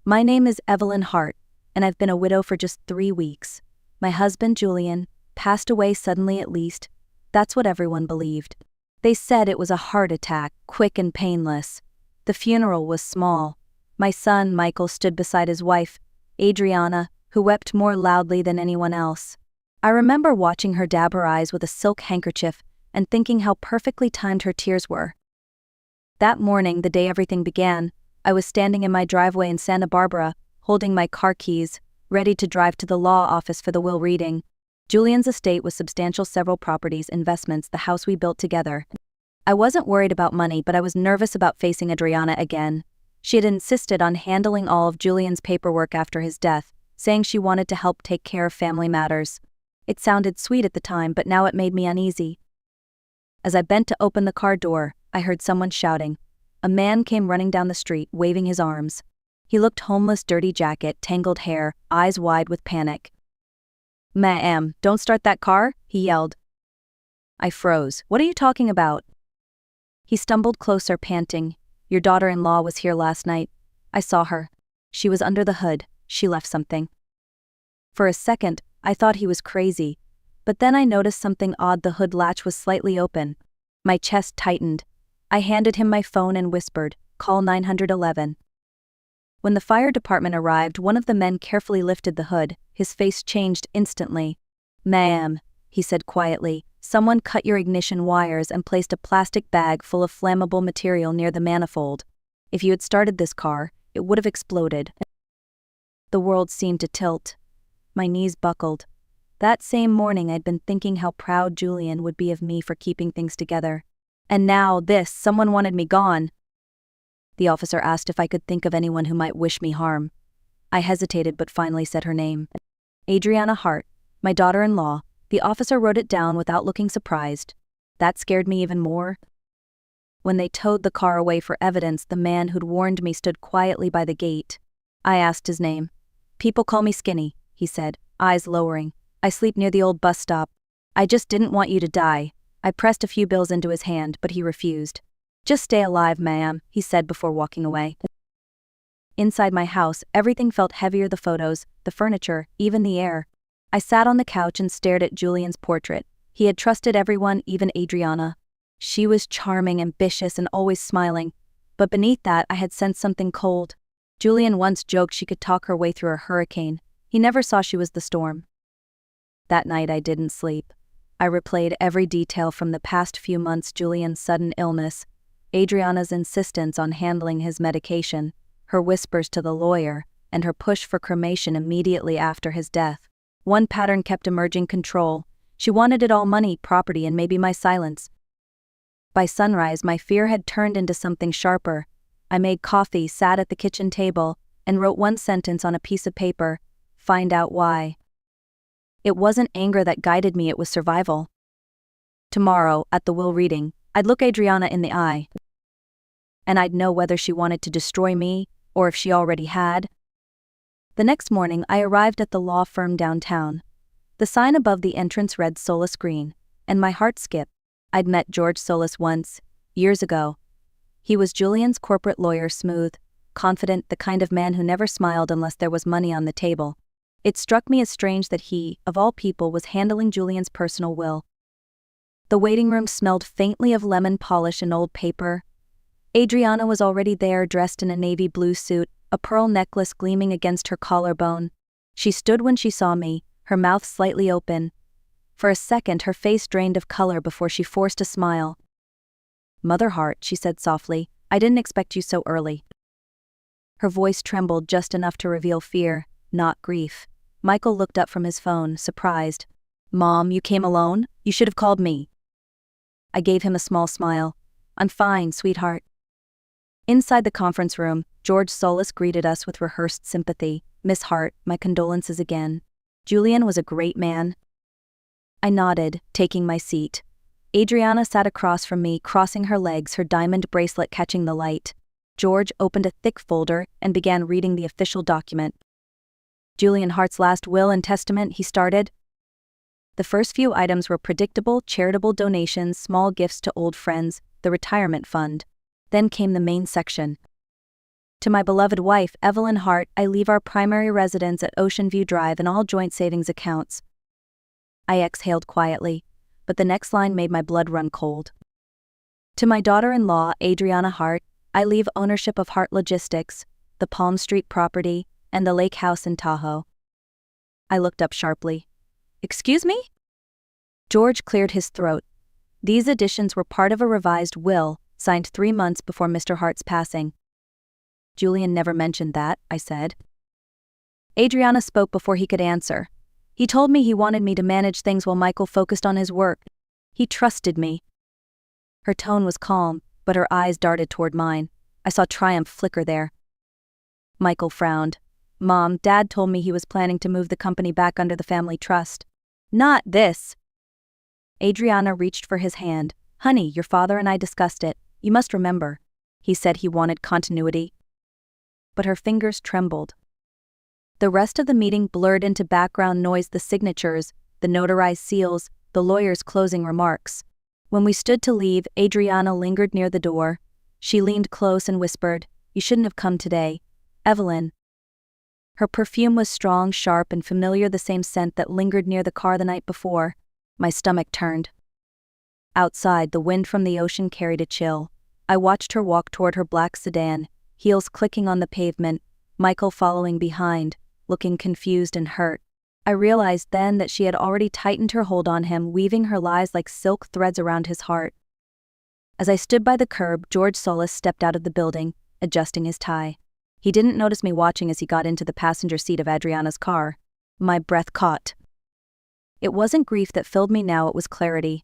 My name is Evelyn Hart, and I've been a widow for just 3 weeks. My husband, Julian, passed away suddenly at least. That's what everyone believed. They said it was a heart attack, quick and painless. The funeral was small. My son, Michael, stood beside his wife, Adriana, who wept more loudly than anyone else. I remember watching her dab her eyes with a silk handkerchief and thinking how perfectly timed her tears were. That morning, the day everything began, I was standing in my driveway in Santa Barbara, holding my car keys, ready to drive to the law office for the will reading. Julian's estate was substantial: several properties, investments, the house we built together. I wasn't worried about money, but I was nervous about facing Adriana again. She had insisted on handling all of Julian's paperwork after his death, saying she wanted to help take care of family matters. It sounded sweet at the time, but now it made me uneasy. As I bent to open the car door, I heard someone shouting. A man came running down the street, waving his arms. He looked homeless: dirty jacket, tangled hair, eyes wide with panic. "Ma'am, don't start that car," he yelled. I froze. "What are you talking about?" He stumbled closer, panting. "Your daughter-in-law was here last night. I saw her. She was under the hood. She left something." For a second, I thought he was crazy, but then I noticed something odd. The hood latch was slightly open. My chest tightened. I handed him my phone and whispered, "Call 911. When the fire department arrived, one of the men carefully lifted the hood. His face changed instantly. "Ma'am," he said quietly, "someone cut your ignition wires and placed a plastic bag full of flammable material near the manifold. If you had started this car, it would have exploded." The world seemed to tilt. My knees buckled. That same morning I'd been thinking how proud Julian would be of me for keeping things together. And now this, someone wanted me gone. The officer asked if I could think of anyone who might wish me harm. I hesitated but finally said her name. Adriana Hart, my daughter-in-law. The officer wrote it down without looking surprised. That scared me even more. When they towed the car away for evidence, the man who'd warned me stood quietly by the gate. I asked his name. "People call me Skinny," he said, eyes lowering. "I sleep near the old bus stop. I just didn't want you to die." I pressed a few bills into his hand, but he refused. "Just stay alive, ma'am," he said before walking away. Inside my house, everything felt heavier: the photos, the furniture, even the air. I sat on the couch and stared at Julian's portrait. He had trusted everyone, even Adriana. She was charming, ambitious, and always smiling. But beneath that, I had sensed something cold. Julian once joked she could talk her way through a hurricane. He never saw she was the storm. That night I didn't sleep. I replayed every detail from the past few months: Julian's sudden illness, Adriana's insistence on handling his medication, her whispers to the lawyer, and her push for cremation immediately after his death. One pattern kept emerging: control. She wanted it all: money, property, and maybe my silence. By sunrise, my fear had turned into something sharper. I made coffee, sat at the kitchen table, and wrote one sentence on a piece of paper: "Find out why." It wasn't anger that guided me, it was survival. Tomorrow, at the will reading, I'd look Adriana in the eye. And I'd know whether she wanted to destroy me, or if she already had. The next morning, I arrived at the law firm downtown. The sign above the entrance read Solis Green, and my heart skipped. I'd met George Solis once, years ago. He was Julian's corporate lawyer: smooth, confident, the kind of man who never smiled unless there was money on the table. It struck me as strange that he, of all people, was handling Julian's personal will. The waiting room smelled faintly of lemon polish and old paper. Adriana was already there, dressed in a navy blue suit, a pearl necklace gleaming against her collarbone. She stood when she saw me, her mouth slightly open. For a second, her face drained of color before she forced a smile. "Mother Hart," she said softly, "I didn't expect you so early." Her voice trembled just enough to reveal fear, not grief. Michael looked up from his phone, surprised. "Mom, you came alone? You should have called me." I gave him a small smile. "I'm fine, sweetheart." Inside the conference room, George Solis greeted us with rehearsed sympathy. "Miss Hart, my condolences again. Julian was a great man." I nodded, taking my seat. Adriana sat across from me, crossing her legs, her diamond bracelet catching the light. George opened a thick folder and began reading the official document. "Julian Hart's last will and testament," he started. The first few items were predictable: charitable donations, small gifts to old friends, the retirement fund. Then came the main section. To my beloved wife, Evelyn Hart, I leave our primary residence at Ocean View Drive and all joint savings accounts. I exhaled quietly, but the next line made my blood run cold. To my daughter-in-law, Adriana Hart, I leave ownership of Hart Logistics, the Palm Street property, and the lake house in Tahoe. I looked up sharply. Excuse me? George cleared his throat. These additions were part of a revised will, signed 3 months before Mr. Hart's passing. Julian never mentioned that, I said. Adriana spoke before he could answer. He told me he wanted me to manage things while Michael focused on his work. He trusted me. Her tone was calm, but her eyes darted toward mine. I saw triumph flicker there. Michael frowned. Mom, Dad told me he was planning to move the company back under the family trust. Not this. Adriana reached for his hand. Honey, your father and I discussed it. You must remember. He said he wanted continuity. But her fingers trembled. The rest of the meeting blurred into background noise: the signatures, the notarized seals, the lawyer's closing remarks. When we stood to leave, Adriana lingered near the door. She leaned close and whispered, "You shouldn't have come today, Evelyn." Her perfume was strong, sharp, and familiar, the same scent that lingered near the car the night before. My stomach turned. Outside, the wind from the ocean carried a chill. I watched her walk toward her black sedan, heels clicking on the pavement, Michael following behind, looking confused and hurt. I realized then that she had already tightened her hold on him, weaving her lies like silk threads around his heart. As I stood by the curb, George Solis stepped out of the building, adjusting his tie. He didn't notice me watching as he got into the passenger seat of Adriana's car. My breath caught. It wasn't grief that filled me now, it was clarity.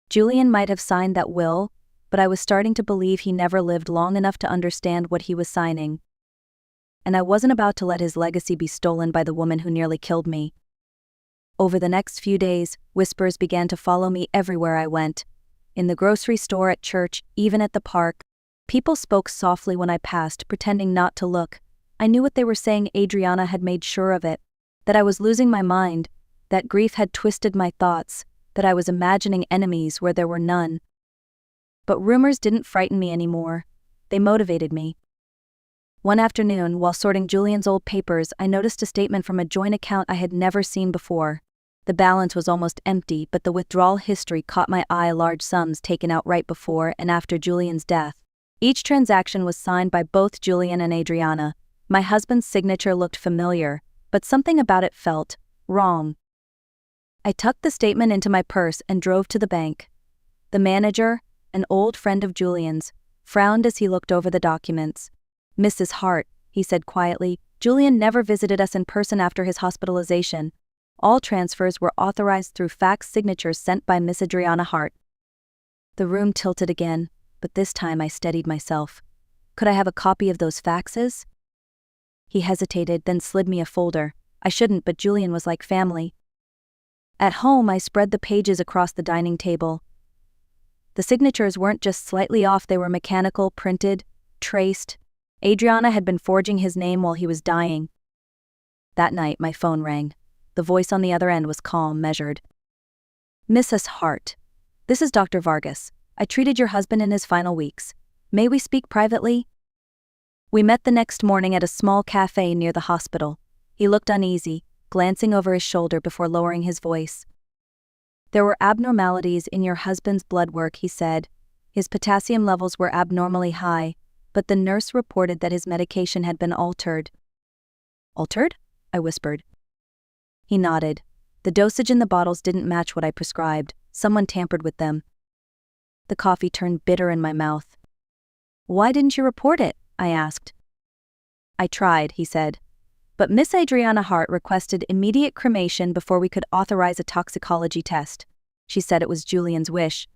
Julian might have signed that will, but I was starting to believe he never lived long enough to understand what he was signing. And I wasn't about to let his legacy be stolen by the woman who nearly killed me. Over the next few days, whispers began to follow me everywhere I went. In the grocery store, at church, even at the park. People spoke softly when I passed, pretending not to look. I knew what they were saying. Adriana had made sure of it. That I was losing my mind. That grief had twisted my thoughts. That I was imagining enemies where there were none. But rumors didn't frighten me anymore. They motivated me. One afternoon, while sorting Julian's old papers, I noticed a statement from a joint account I had never seen before. The balance was almost empty, but the withdrawal history caught my eye: large sums taken out right before and after Julian's death. Each transaction was signed by both Julian and Adriana. My husband's signature looked familiar, but something about it felt wrong. I tucked the statement into my purse and drove to the bank. The manager, an old friend of Julian's, frowned as he looked over the documents. "Mrs. Hart," he said quietly, "Julian never visited us in person after his hospitalization. All transfers were authorized through fax signatures sent by Miss Adriana Hart." The room tilted again, but this time I steadied myself. Could I have a copy of those faxes? He hesitated, then slid me a folder. I shouldn't, but Julian was like family. At home, I spread the pages across the dining table. The signatures weren't just slightly off, they were mechanical, printed, traced. Adriana had been forging his name while he was dying. That night, my phone rang. The voice on the other end was calm, measured. "Mrs. Hart, this is Dr. Vargas. I treated your husband in his final weeks. May we speak privately?" We met the next morning at a small cafe near the hospital. He looked uneasy, glancing over his shoulder before lowering his voice. "There were abnormalities in your husband's blood work," he said. "His potassium levels were abnormally high, but the nurse reported that his medication had been altered." "Altered?" I whispered. He nodded. "The dosage in the bottles didn't match what I prescribed. Someone tampered with them." The coffee turned bitter in my mouth. "Why didn't you report it?" I asked. "I tried," he said. "But Miss Adriana Hart requested immediate cremation before we could authorize a toxicology test. She said it was Julian's wish."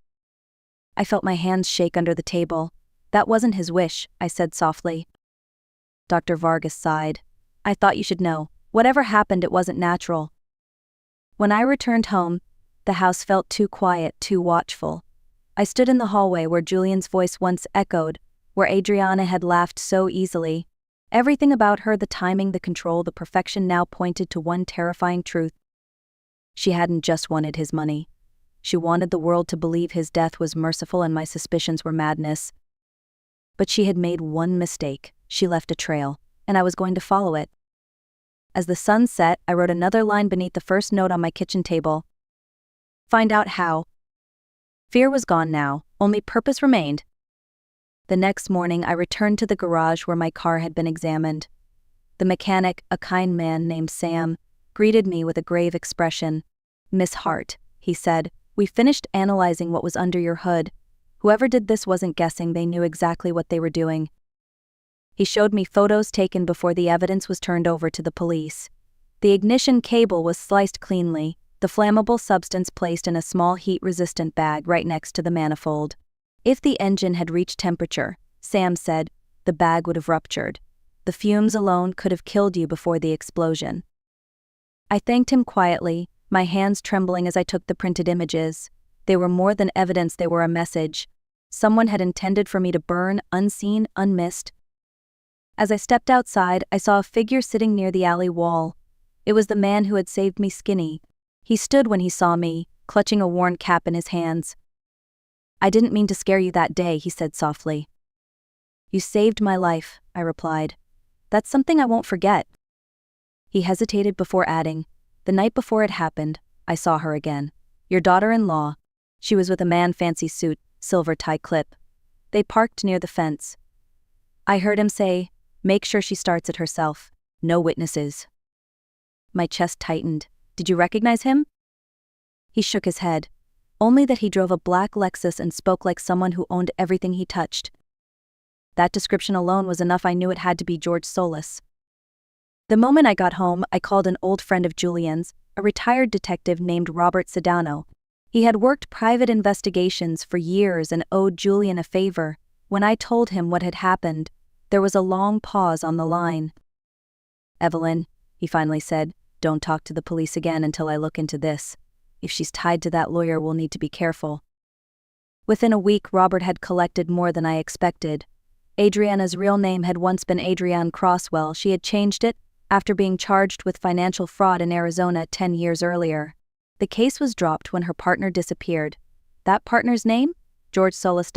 I felt my hands shake under the table. "That wasn't his wish," I said softly. Dr. Vargas sighed. "I thought you should know. Whatever happened, it wasn't natural." When I returned home, the house felt too quiet, too watchful. I stood in the hallway where Julian's voice once echoed, where Adriana had laughed so easily. Everything about her, the timing, the control, the perfection, now pointed to one terrifying truth. She hadn't just wanted his money. She wanted the world to believe his death was merciful and my suspicions were madness. But she had made one mistake. She left a trail, and I was going to follow it. As the sun set, I wrote another line beneath the first note on my kitchen table. Find out how. Fear was gone now, only purpose remained. The next morning, I returned to the garage where my car had been examined. The mechanic, a kind man named Sam, greeted me with a grave expression. Miss Hart, he said, we finished analyzing what was under your hood. Whoever did this wasn't guessing, they knew exactly what they were doing. He showed me photos taken before the evidence was turned over to the police. The ignition cable was sliced cleanly, the flammable substance placed in a small heat-resistant bag right next to the manifold. If the engine had reached temperature, Sam said, the bag would have ruptured. The fumes alone could have killed you before the explosion. I thanked him quietly, my hands trembling as I took the printed images. They were more than evidence, they were a message. Someone had intended for me to burn, unseen, unmissed. As I stepped outside, I saw a figure sitting near the alley wall. It was the man who had saved me Skinny. He stood when he saw me, clutching a worn cap in his hands. I didn't mean to scare you that day, he said softly. You saved my life, I replied. That's something I won't forget. He hesitated before adding, the night before it happened, I saw her again. Your daughter-in-law. She was with a man, fancy suit, silver tie clip. They parked near the fence. I heard him say, make sure she starts it herself. No witnesses. My chest tightened. Did you recognize him? He shook his head. Only that he drove a black Lexus and spoke like someone who owned everything he touched. That description alone was enough. I knew it had to be George Solis. The moment I got home, I called an old friend of Julian's, a retired detective named Robert Sedano. He had worked private investigations for years and owed Julian a favor. When I told him what had happened, there was a long pause on the line. Evelyn, he finally said, don't talk to the police again until I look into this. If she's tied to that lawyer, we'll need to be careful. Within a week, Robert had collected more than I expected. Adriana's real name had once been Adrienne Crosswell. She had changed it after being charged with financial fraud in Arizona 10 years earlier. The case was dropped when her partner disappeared. That partner's name? George Solis.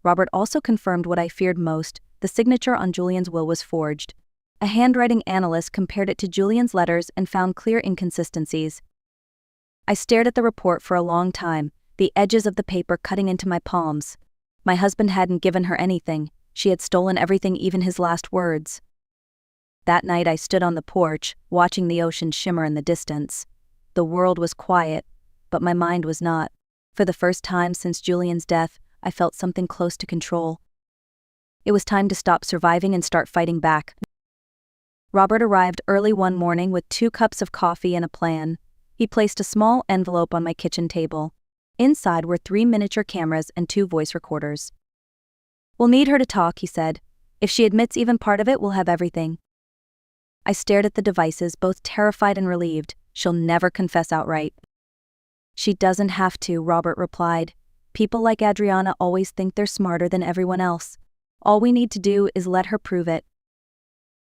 Robert also confirmed what I feared most: the signature on Julian's will was forged. A handwriting analyst compared it to Julian's letters and found clear inconsistencies. I stared at the report for a long time, the edges of the paper cutting into my palms. My husband hadn't given her anything. She had stolen everything, even his last words. That night I stood on the porch, watching the ocean shimmer in the distance. The world was quiet, but my mind was not. For the first time since Julian's death, I felt something close to control. It was time to stop surviving and start fighting back. Robert arrived early one morning with 2 cups of coffee and a plan. He placed a small envelope on my kitchen table. Inside were 3 miniature cameras and 2 voice recorders. We'll need her to talk, he said. If she admits even part of it, we'll have everything. I stared at the devices, both terrified and relieved. She'll never confess outright. She doesn't have to, Robert replied. People like Adriana always think they're smarter than everyone else. All we need to do is let her prove it.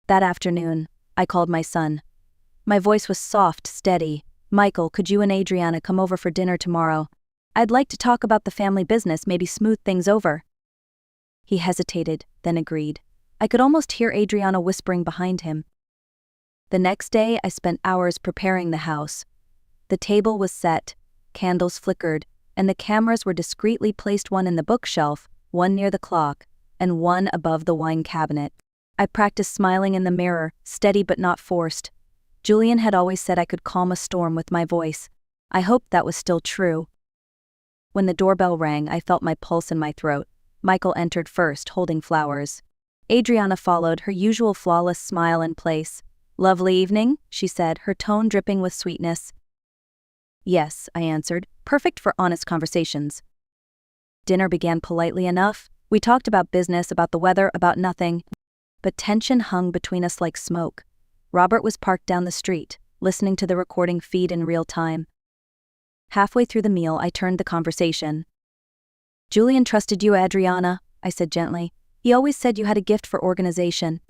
That afternoon, I called my son. My voice was soft, steady. Michael, could you and Adriana come over for dinner tomorrow? I'd like to talk about the family business, maybe smooth things over. He hesitated, then agreed. I could almost hear Adriana whispering behind him. The next day, I spent hours preparing the house. The table was set, candles flickered, and the cameras were discreetly placed, one in the bookshelf, one near the clock, and one above the wine cabinet. I practiced smiling in the mirror, steady but not forced. Julian had always said I could calm a storm with my voice. I hoped that was still true. When the doorbell rang, I felt my pulse in my throat. Michael entered first, holding flowers. Adriana followed, her usual flawless smile in place. Lovely evening, she said, her tone dripping with sweetness. Yes, I answered, perfect for honest conversations. Dinner began politely enough. We talked about business, about the weather, about nothing. But tension hung between us like smoke. Robert was parked down the street, listening to the recording feed in real time. Halfway through the meal, I turned the conversation. Julian trusted you, Adriana, I said gently. He always said you had a gift for organization.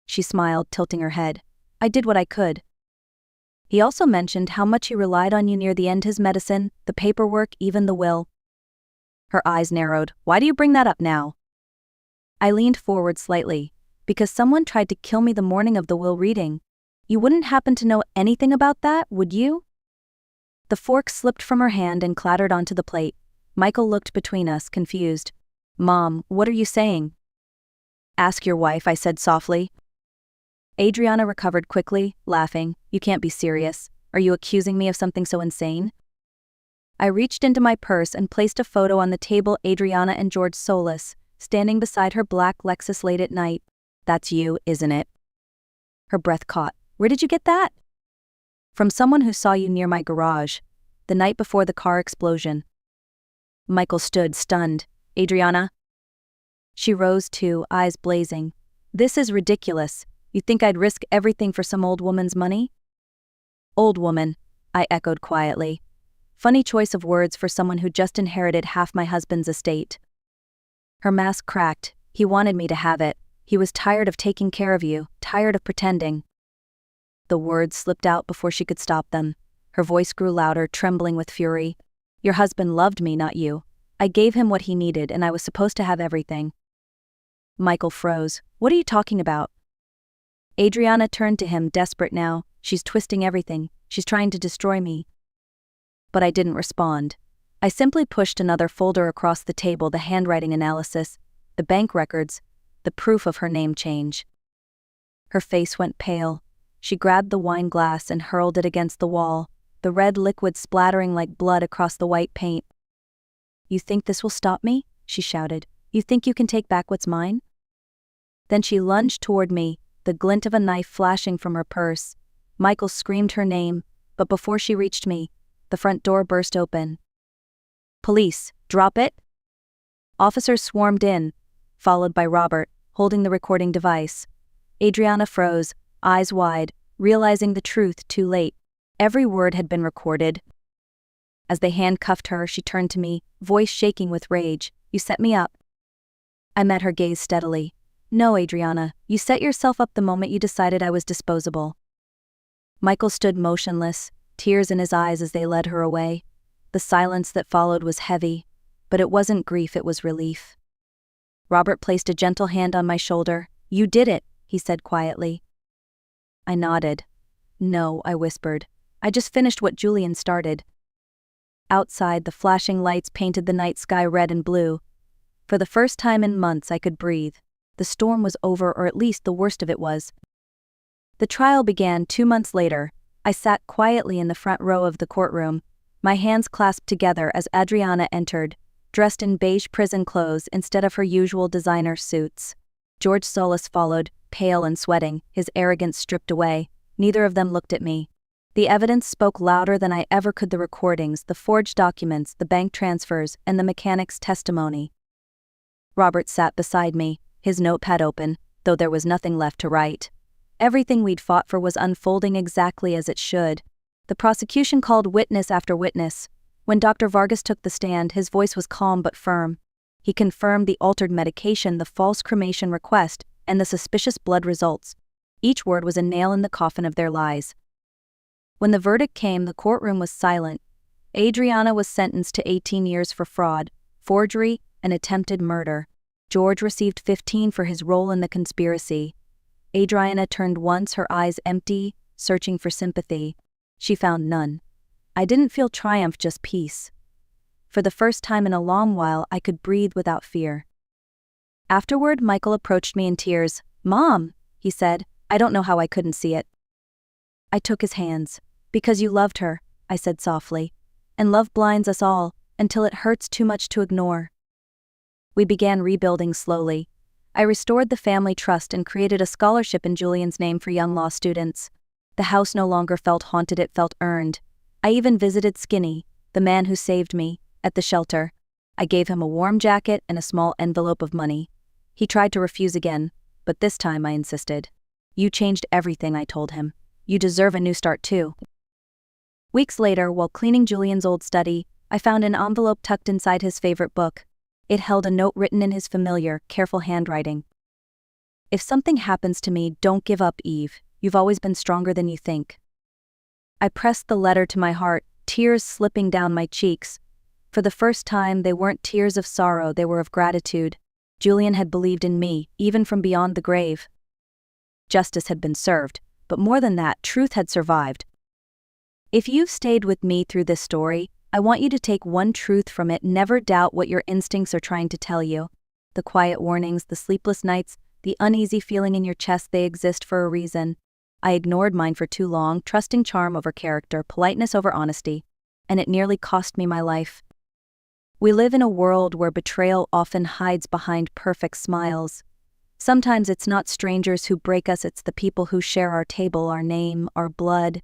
She smiled, tilting her head. I did what I could. He also mentioned how much he relied on you near the end, his medicine, the paperwork, even the will. Her eyes narrowed. Why do you bring that up now? I leaned forward slightly. Because someone tried to kill me the morning of the will reading. You wouldn't happen to know anything about that, would you? The fork slipped from her hand and clattered onto the plate. Michael looked between us, confused. Mom, what are you saying? Ask your wife, I said softly. Adriana recovered quickly, laughing. You can't be serious. Are you accusing me of something so insane? I reached into my purse and placed a photo on the table. Adriana and George Solis, standing beside her black Lexus late at night. That's you, isn't it? Her breath caught. Where did you get that? From someone who saw you near my garage, the night before the car explosion. Michael stood, stunned. Adriana? She rose too, eyes blazing. This is ridiculous. You think I'd risk everything for some old woman's money? Old woman, I echoed quietly. Funny choice of words for someone who just inherited half my husband's estate. Her mask cracked. He wanted me to have it. He was tired of taking care of you, tired of pretending. The words slipped out before she could stop them. Her voice grew louder, trembling with fury. Your husband loved me, not you. I gave him what he needed, and I was supposed to have everything. Michael froze. What are you talking about? Adriana turned to him, desperate now. She's twisting everything. She's trying to destroy me. But I didn't respond. I simply pushed another folder across the table, the handwriting analysis, the bank records, the proof of her name change. Her face went pale. She grabbed the wine glass and hurled it against the wall, the red liquid splattering like blood across the white paint. You think this will stop me? She shouted. You think you can take back what's mine? Then she lunged toward me, the glint of a knife flashing from her purse. Michael screamed her name, but before she reached me, the front door burst open. Police, drop it! Officers swarmed in, followed by Robert, holding the recording device. Adriana froze, eyes wide, realizing the truth too late. Every word had been recorded. As they handcuffed her, she turned to me, voice shaking with rage. You set me up. I met her gaze steadily. No, Adriana, you set yourself up the moment you decided I was disposable. Michael stood motionless, tears in his eyes as they led her away. The silence that followed was heavy, but it wasn't grief, it was relief. Robert placed a gentle hand on my shoulder. You did it, he said quietly. I nodded. No, I whispered. I just finished what Julian started. Outside, the flashing lights painted the night sky red and blue. For the first time in months, I could breathe. The storm was over, or at least the worst of it was. The trial began 2 months later. I sat quietly in the front row of the courtroom, my hands clasped together as Adriana entered, dressed in beige prison clothes instead of her usual designer suits. George Solis followed, pale and sweating, his arrogance stripped away. Neither of them looked at me. The evidence spoke louder than I ever could: the recordings, the forged documents, the bank transfers, and the mechanic's testimony. Robert sat beside me, his notepad open, though there was nothing left to write. Everything we'd fought for was unfolding exactly as it should. The prosecution called witness after witness. When Dr. Vargas took the stand, his voice was calm but firm. He confirmed the altered medication, the false cremation request, and the suspicious blood results. Each word was a nail in the coffin of their lies. When the verdict came, the courtroom was silent. Adriana was sentenced to 18 years for fraud, forgery, and attempted murder. George received 15 for his role in the conspiracy. Adriana turned once, her eyes empty, searching for sympathy. She found none. I didn't feel triumph, just peace. For the first time in a long while, I could breathe without fear. Afterward, Michael approached me in tears. "Mom," he said, "I don't know how I couldn't see it." I took his hands. "Because you loved her," I said softly. "And love blinds us all, until it hurts too much to ignore." We began rebuilding slowly. I restored the family trust and created a scholarship in Julian's name for young law students. The house no longer felt haunted, it felt earned. I even visited Skinny, the man who saved me, at the shelter. I gave him a warm jacket and a small envelope of money. He tried to refuse again, but this time I insisted. "You changed everything," I told him. "You deserve a new start too." Weeks later, while cleaning Julian's old study, I found an envelope tucked inside his favorite book. It held a note written in his familiar, careful handwriting. "If something happens to me, don't give up, Eve. You've always been stronger than you think." I pressed the letter to my heart, tears slipping down my cheeks. For the first time, they weren't tears of sorrow, they were of gratitude. Julian had believed in me, even from beyond the grave. Justice had been served, but more than that, truth had survived. If you've stayed with me through this story, I want you to take one truth from it: never doubt what your instincts are trying to tell you. The quiet warnings, the sleepless nights, the uneasy feeling in your chest, they exist for a reason. I ignored mine for too long, trusting charm over character, politeness over honesty, and it nearly cost me my life. We live in a world where betrayal often hides behind perfect smiles. Sometimes it's not strangers who break us, it's the people who share our table, our name, our blood.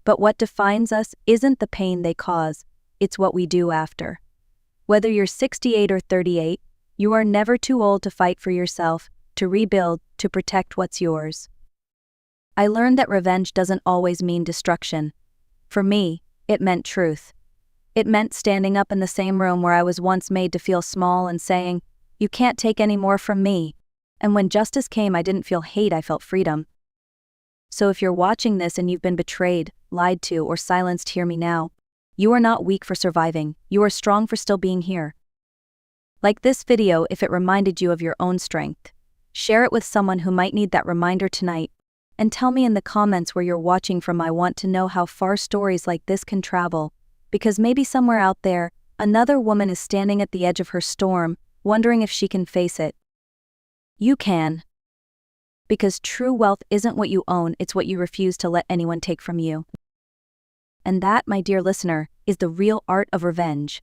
But what defines us isn't the pain they cause, it's what we do after. Whether you're 68 or 38, you are never too old to fight for yourself, to rebuild, to protect what's yours. I learned that revenge doesn't always mean destruction. For me, it meant truth. It meant standing up in the same room where I was once made to feel small and saying, "You can't take any more from me." And when justice came, I didn't feel hate, I felt freedom. So if you're watching this and you've been betrayed, lied to, or silenced, hear me now. You are not weak for surviving, you are strong for still being here. Like this video if it reminded you of your own strength. Share it with someone who might need that reminder tonight. And tell me in the comments where you're watching from. I want to know how far stories like this can travel. Because maybe somewhere out there, another woman is standing at the edge of her storm, wondering if she can face it. You can. Because true wealth isn't what you own, it's what you refuse to let anyone take from you. And that, my dear listener, is the real art of revenge.